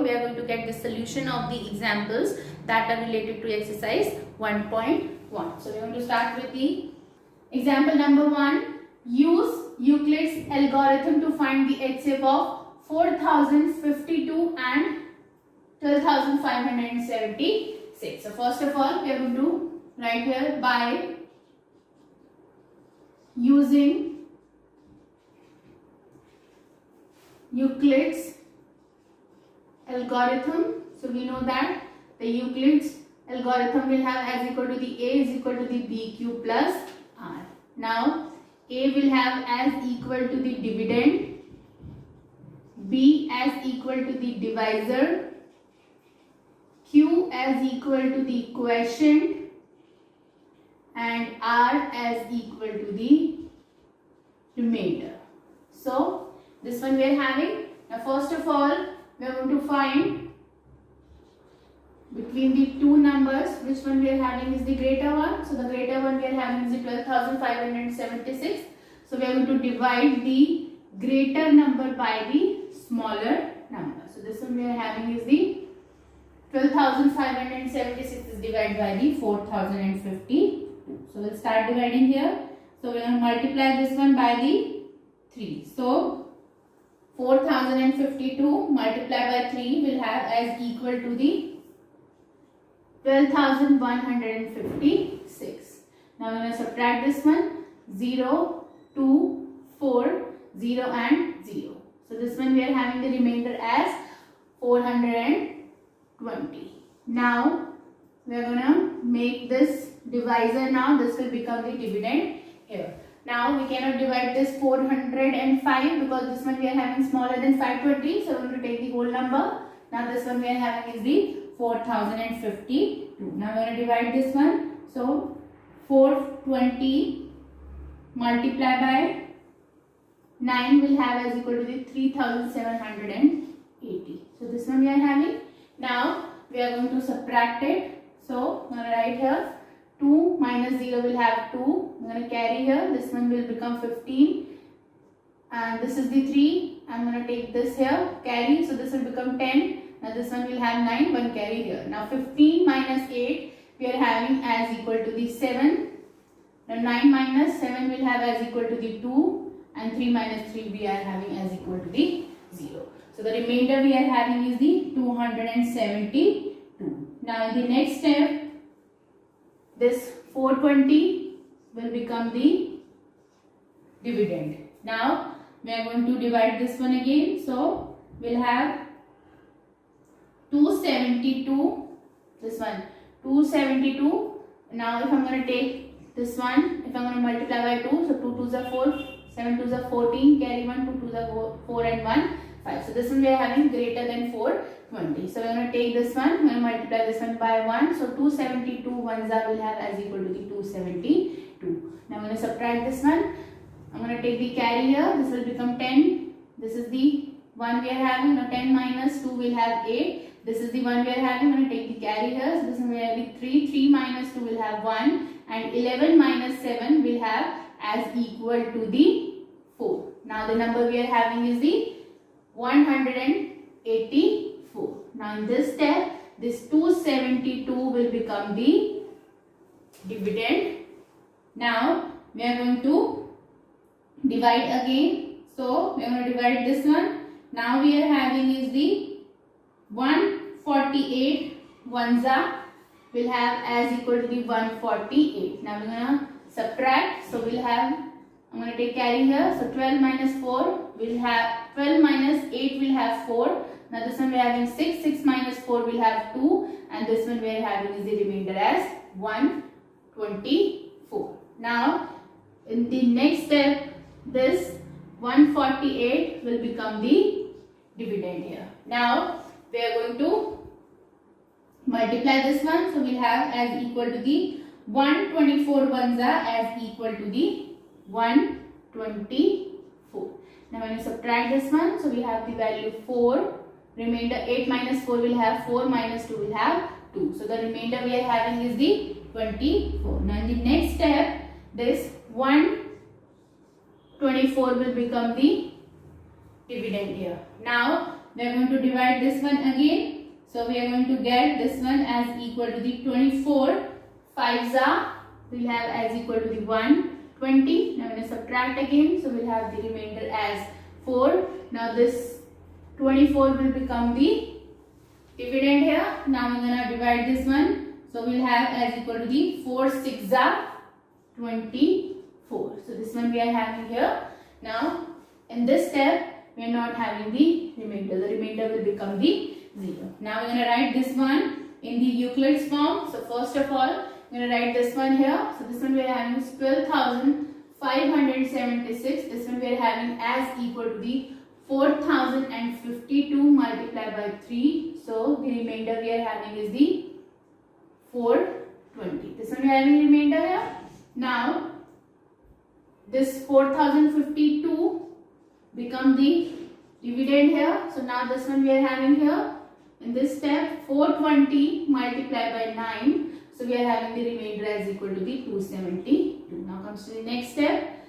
we are going to get the solution of the examples that are related to exercise 1.1. So we are going to start with the example number 1. Use Euclid's algorithm to find the HCF of 4052 and 12576. So first of all, we are going to write here by using Euclid's algorithm. So we know that the Euclid's algorithm will have as equal to the A is equal to the B cube plus R. Now A will have as equal to the dividend, B as equal to the divisor, Q as equal to the quotient, and R as equal to the remainder. So this one we are having. Now first of all, we are going to find between the two numbers which one we are having is the greater one. So the greater one we are having is the 12,576. So we are going to divide the greater number by the smaller number. So this one we are having is the 12,576 is divided by the 4,052. So we'll start dividing here. So we are going to multiply this one by the 3. So 4052 multiplied by 3 will have as equal to the 12,156. Now we are going to subtract this one. 0, 2, 4, 0 and 0. So this one we are having the remainder as 420. Now we are going to make this divisor. Now this will become the dividend here. Now we cannot divide this 405 because this one we are having smaller than 520. So we are going to take the whole number. Now this one we are having is the 4052. Now we are going to divide this one. So 420 multiplied by 9 will have as equal to the 3780. So this one we are having. Now we are going to subtract it. So I'm going to write here 2 minus 0 will have 2. I'm going to carry here. This one will become 15. And this is the 3. I'm going to take this here. Carry. So this will become 10. Now this one will have 9. 1 carry here. Now 15 minus 8 we are having as equal to the 7. Now 9 minus 7 will have as equal to the 2. And 3 minus 3 we are having as equal to the 0. So the remainder we are having is the 272. Now in the next step, this 420 will become the dividend. Now we are going to divide this one again. So we'll have 272. This one 272. Now if I'm going to take this one, if I'm going to multiply by 2, so 2 2s are 4, 7 2s are 14, carry 1, 2 2s are 4 and 1 5. So this one we are having greater than 420. So we are going to take this one, we are going to multiply this one by 1. So 272 ones are will have as equal to the 272. Now I'm going to subtract this one. I'm going to take the carry here. This will become 10. This is the one we are having. Now 10 minus 2 will have 8. This is the one we are having. I'm going to take the carry here. So this one will have 3. 3 minus 2 will have 1. And 11 minus 7 will have as equal to the 4. Now the number we are having is the 184. Now in this step, this 272 will become the dividend. Now we are going to divide again. So we are going to divide this one. Now we are having is the 148 ones are will have as equal to the 148. Now we are going to subtract. So we'll have, I'm going to take carry here. So 12 minus 4 will have 12 minus 8 will have 4. Now this one we are having 6. 6 minus 4 will have 2. And this one we are having is the remainder as 124. Now in the next step, this 148 will become the dividend here. Now we are going to multiply this one. So we'll have as equal to the 124 ones are as equal to the 124. Now when you subtract this one, so we have the value 4. Remainder 8 minus 4 will have 4 minus 2 will have 2. So the remainder we are having is the 24. Now in the next step, this 124 will become the dividend here. Now we are going to divide this one again. So we are going to get this one as equal to the 24. 5s are, we'll have as equal to the 120. Now we're going to subtract again. So we'll have the remainder as 4. Now this 24 will become the dividend here. Now we're going to divide this one. So we'll have as equal to the 4 6s are 24. So this one we are having here. Now in this step we are not having the remainder. The remainder will become the 0. Now we're going to write this one in the Euclid's form. So first of all, we're going to write this one here. So this one we are having is 12,576. This one we are having as equal to the 4,052 multiplied by 3. So the remainder we are having is the 420. This one we are having remainder here. Now this 4,052 become the dividend here. So now this one we are having here. In this step 420 multiplied by 9. So we are having the remainder as equal to the 272. Now comes to the next step.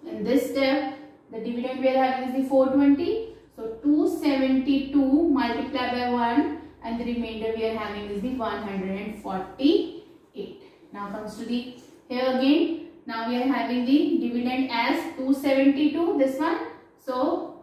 In this step the dividend we are having is the 420. So 272 multiplied by 1 and the remainder we are having is the 148. Now comes to the here again. Now we are having the dividend as 272 this one. So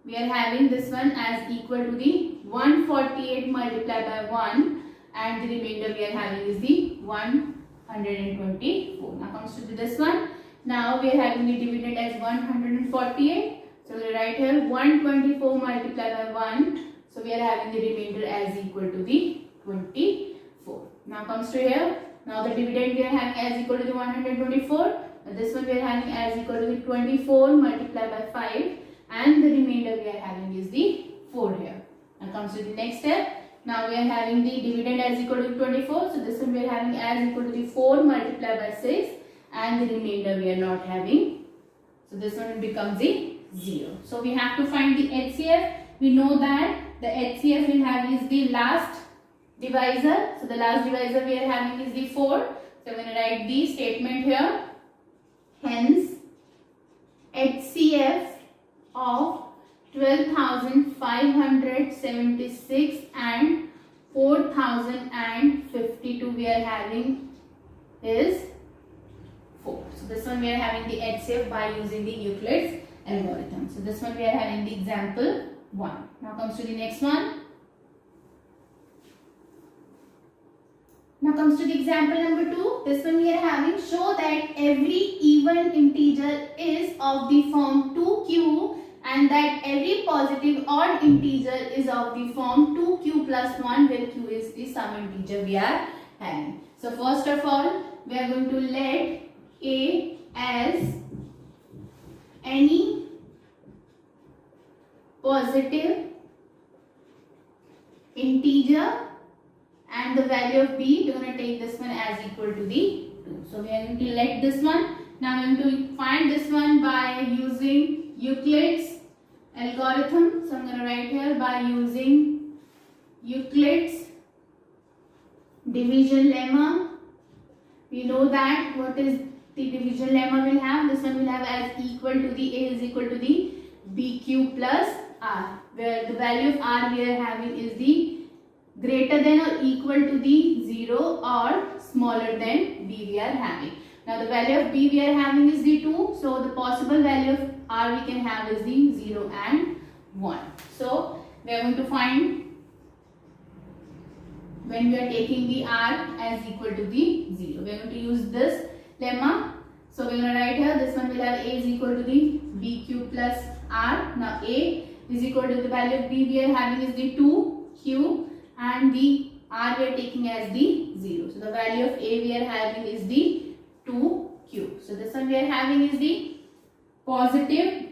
we are having this one as equal to the 148 multiplied by 1 and the remainder we are having is the 124. Now comes to this one. Now we are having the dividend as 148. So we will write here 124 multiplied by 1. So we are having the remainder as equal to the 24. Now comes to here. Now the dividend we are having as equal to the 124. And this one we are having as equal to the 24 multiplied by 5. And the remainder we are having is the 4 here. Now comes to the next step. Now we are having the dividend as equal to 24. So this one we are having as equal to the 4 multiplied by 6. And the remainder we are not having. So this one becomes the 0. So we have to find the HCF. We know that the HCF will have is the last divisor. So the last divisor we are having is the 4. So I'm going to write the statement here. Hence, HCF of 12,576 and 4,052 we are having is 4. So this one we are having the HCF by using the Euclid's algorithm. So this one we are having the example 1. Now comes to the next one. Now comes to the example number 2. This one we are having, show that every even integer is of the form 2q and that every positive odd integer is of the form 2q plus 1 where q is the sum integer we are having. So first of all, we are going to let a as any positive integer and the value of b, we are going to take this one as equal to the 2. So we are going to let this one. Now we are going to find this one by using Euclid's algorithm. So I am going to write here by using Euclid's division lemma. We know that what is the division lemma will have. This one will have as equal to the a is equal to the bq plus r, where the value of r we are having is the greater than or equal to the 0 or smaller than b we are having. Now the value of b we are having is the 2. So the possible value of r we can have is the 0 and 1. So we are going to find when we are taking the r as equal to the 0. We are going to use this lemma. So we are going to write here, this one will have a is equal to the bq plus r. Now a is equal to the value of b we are having is the 2q. And the r we are taking as the 0. So the value of a we are having is the 2q. So this one we are having is the positive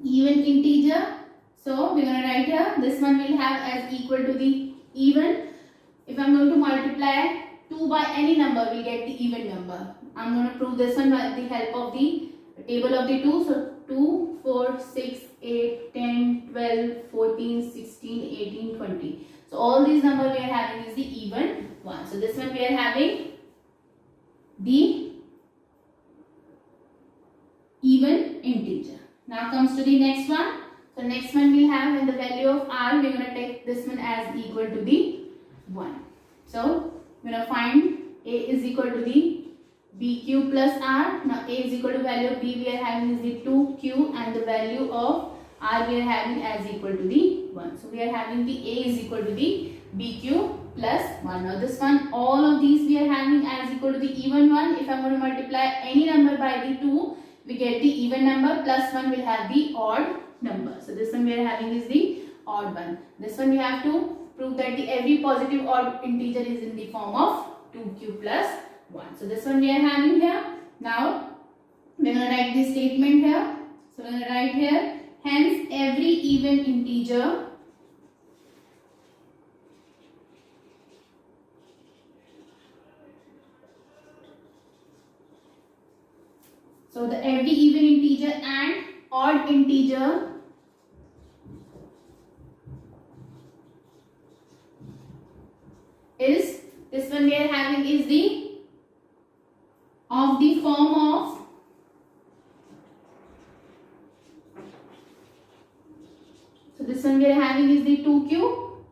even integer. So we are going to write here, this one will have as equal to the even. If I am going to multiply 2 by any number, we get the even number. I am going to prove this one by the help of the table of the 2. So 2, 4, 6, 8, 10, 12, 14, 16, 18, 20. So all these numbers we are having is the even one. So this one we are having the even integer. Now comes to the next one. So next one we'll have in the value of r, we're going to take this one as equal to the 1. So we're going to find a is equal to the bq plus r. Now a is equal to value of b we are having is the 2q and the value of r we are having as equal to the 1. So we are having the a is equal to the bq plus 1. Now this one, all of these we are having as equal to the even one. If I am going to multiply any number by the 2, we get the even number, plus 1 will have the odd number. So this one we are having is the odd one. This one we have to prove that every positive odd integer is in the form of 2q plus 1. So this one we are having here. Now we are going to write this statement here. So we are going to write here, hence every even integer every even integer and odd integer is, this one we are having is the of the form of this one we are having is the 2q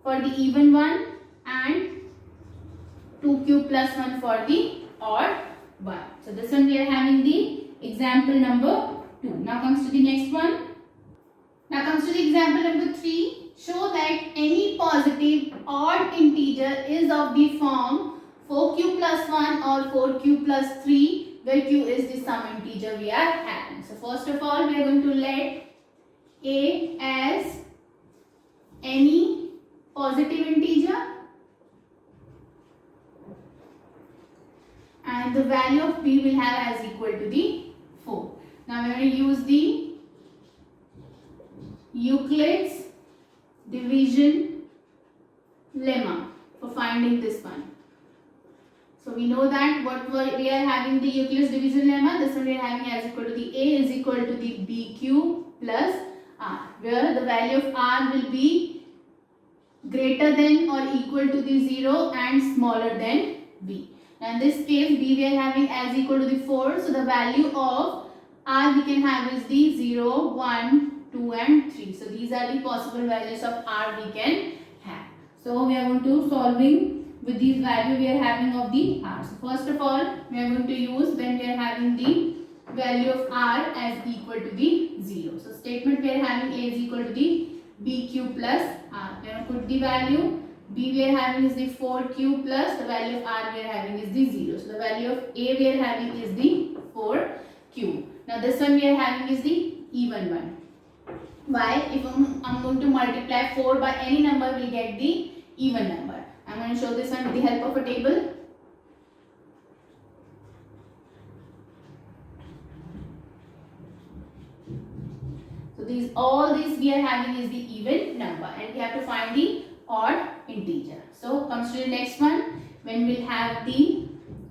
for the even one and 2q plus 1 for the odd one. So this one we are having the example number 2. Now comes to the next one. Now comes to the example number 3. Show that any positive odd integer is of the form 4q plus 1 or 4q plus 3, where q is the sum integer we are having. So first of all we are going to let a as any positive integer and the value of b will have as equal to the 4. Now we are going to use the Euclid's division lemma for finding this one. So we know that we are having the Euclid's division lemma. This one we are having as equal to the a is equal to the bq plus r, where the value of r will be greater than or equal to the 0 and smaller than b. Now in this case b we are having as equal to the 4. So the value of r we can have is the 0, 1, 2 and 3. So these are the possible values of r we can have. So we are going to solving with these value we are having of the r. So first of all we are going to use when we are having the value of r as equal to the 0. So statement we are having a is equal to the bq plus r. We are going to put the value. B we are having is the 4q plus the value of r we are having is the 0. So the value of a we are having is the 4q. Now this one we are having is the even one. Why? If I'm going to multiply 4 by any number, we get the even number. I'm going to show this one with the help of a table. So all these we are having is the even number and we have to find the odd integer. So comes to the next one, when we'll have the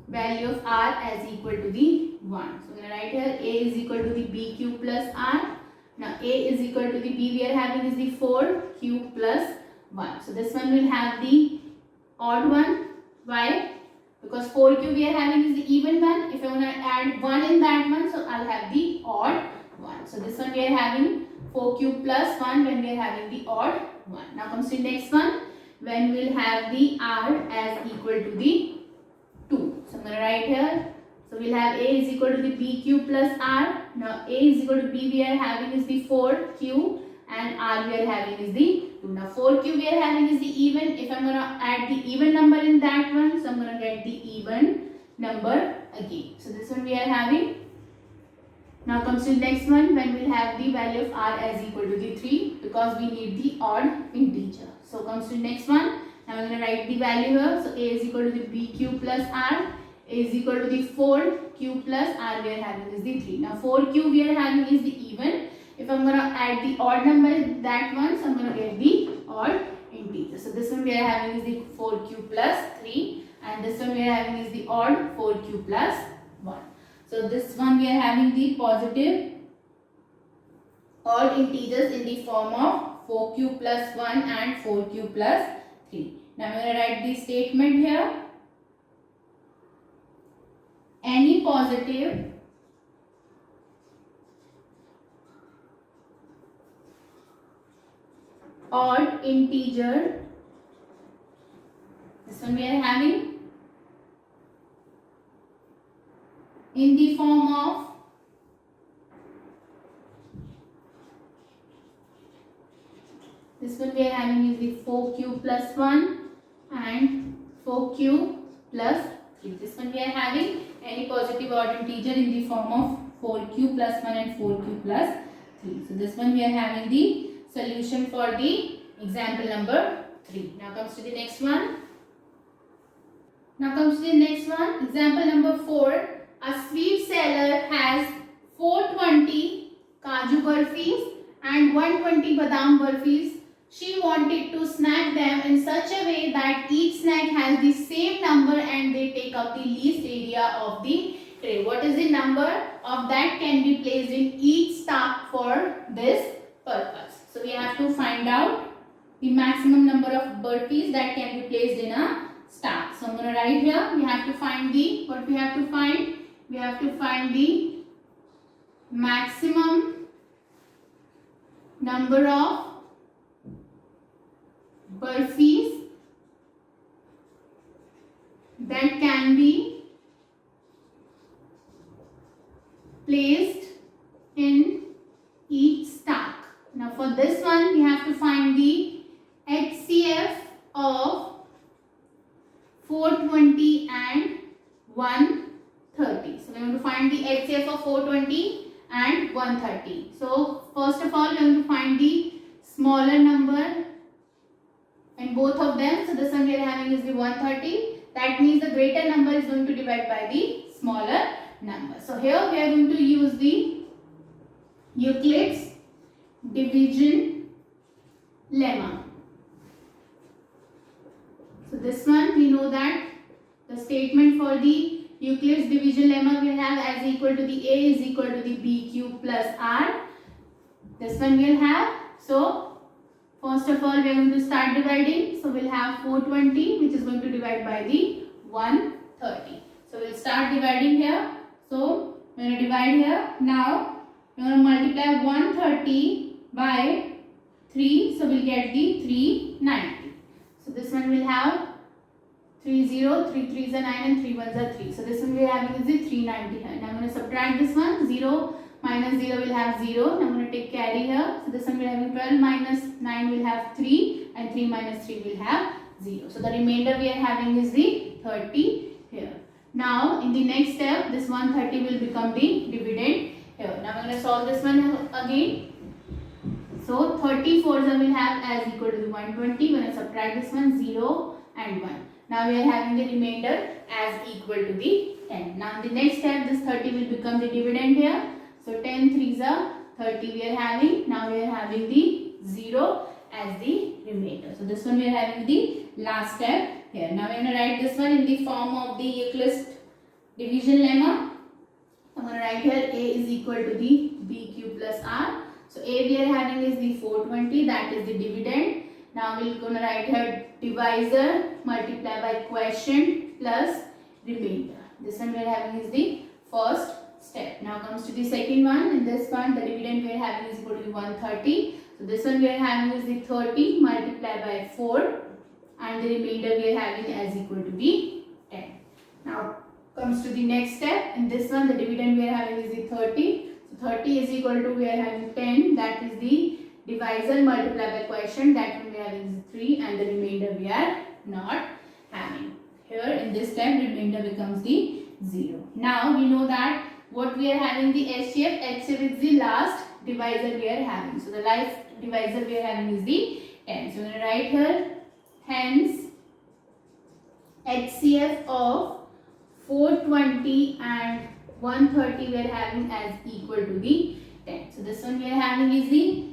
value of r as equal to the 1. So I'm going to write here a is equal to the bq plus r. Now a is equal to the b we are having is the 4q plus 1. So this one will have the odd one. Why? Because 4q we are having is the even one. If I want to add 1 in that one, so I'll have the odd one. So this one we are having 4q plus 1 when we are having the odd 1. Now comes to the next one, when we'll have the r as equal to the 2. So I'm going to write here. So we'll have a is equal to the bq plus r. Now a is equal to b we are having is the 4q and r we are having is the 2. Now 4q we are having is the even. If I'm going to add the even number in that one, so I'm going to get the even number again. So this one we are having. Now comes to the next one, when we'll have the value of r as equal to the 3, because we need the odd integer. So comes to the next one. Now we're going to write the value here. So a is equal to the bq plus r. A is equal to the 4q plus r we are having is the 3. Now 4q we are having is the even. If I'm going to add the odd number in that one, so I'm going to get the odd integer. So this one we are having is the 4q plus 3 and this one we are having is the odd 4q plus 1. So this one we are having the positive odd integers in the form of 4q plus 1 and 4q plus 3. Now I'm going to write the statement here. Any positive . odd integer. This one we are having in the form of this one we are having is the 4q plus 1 and 4q plus 3. This one we are having any positive odd integer in the form of 4q plus 1 and 4q plus 3. So this one we are having the solution for the example number 3. Now comes to the next one. Example number 4. A sweet seller has 420 Kaju burfis and 120 Badam burfis. She wanted to snack them in such a way that each snack has the same number and they take up the least area of the tray. What is the number of that can be placed in each stack for this purpose? So we have to find out the maximum number of burpees that can be placed in a stack. So I'm going to write here, we have to find the, what we have to find? We have to find the maximum number of burpees that can be placed in each stack. Now for this one we have to find the HCF of 420 and 130. So we are going to find the HCF of 420 and 130. So first of all we are going to find the smaller number in both of them. So this one we are having is the 130. That means the greater number is going to divide by the smaller number. So here we are going to use the Euclid's division lemma. So this one we know that the statement for the Euclid's division lemma we have as equal to the A is equal to the B cube plus R. This one we will have. So first of all we are going to start dividing. So we will have 420 which is going to divide by the 130. So we will start dividing here. So we are going to divide here. Now we are going to multiply 130 by 3. So we will get the 390. So this one will have 3 0, 3 3s are 9 and 3 1s are 3. So this one we are having is the 390 here. Now I'm going to subtract this one. 0 minus 0 will have 0. Now I'm going to take carry here. So this one we are having 12 minus 9 will have 3 and 3 minus 3 will have 0. So the remainder we are having is the 30 here. Now in the next step this 130 will become the dividend here. Now I'm going to solve this one again. So 34s will have as equal to the 120. When I subtract this one 0 and 1. Now we are having the remainder as equal to the 10. Now in the next step this 30 will become the dividend here. So 10 3s are 30 we are having. Now we are having the 0 as the remainder. So this one we are having the last step here. Now we are going to write this one in the form of the Euclid's division lemma. I'm going to write here A is equal to the B cube plus R. So A we are having is the 420, that is the dividend. Now we are going to write here divisor multiply by quotient plus remainder. This one we are having is the first step. Now comes to the second one. In this one the dividend we are having is equal to 130. So this one we are having is the 30 multiplied by 4 and the remainder we are having as equal to the 10. Now comes to the next step. In this one the dividend we are having is the 30. So 30 is equal to we are having 10, that is the divisor multiplied by quotient, that one we are having is 3 and the remainder we are not having. Here in this step remainder becomes the 0. Now we know that what we are having the HCF is the last divisor we are having. So the last divisor we are having is the 10. So we are going to write here hence HCF of 420 and 130 we are having as equal to the 10. So this one we are having is the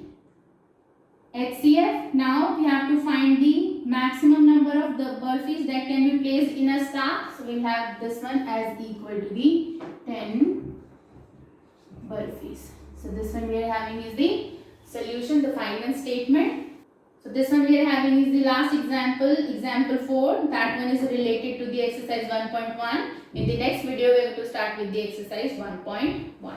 HCF. Now we have to find the maximum number of the burpees that can be placed in a stack. So we will have this one as equal to the 10 burpees. So this one we are having is the solution, the final statement. So this one we are having is the last example, example 4. That one is related to the exercise 1.1. In the next video we are going to start with the exercise 1.1.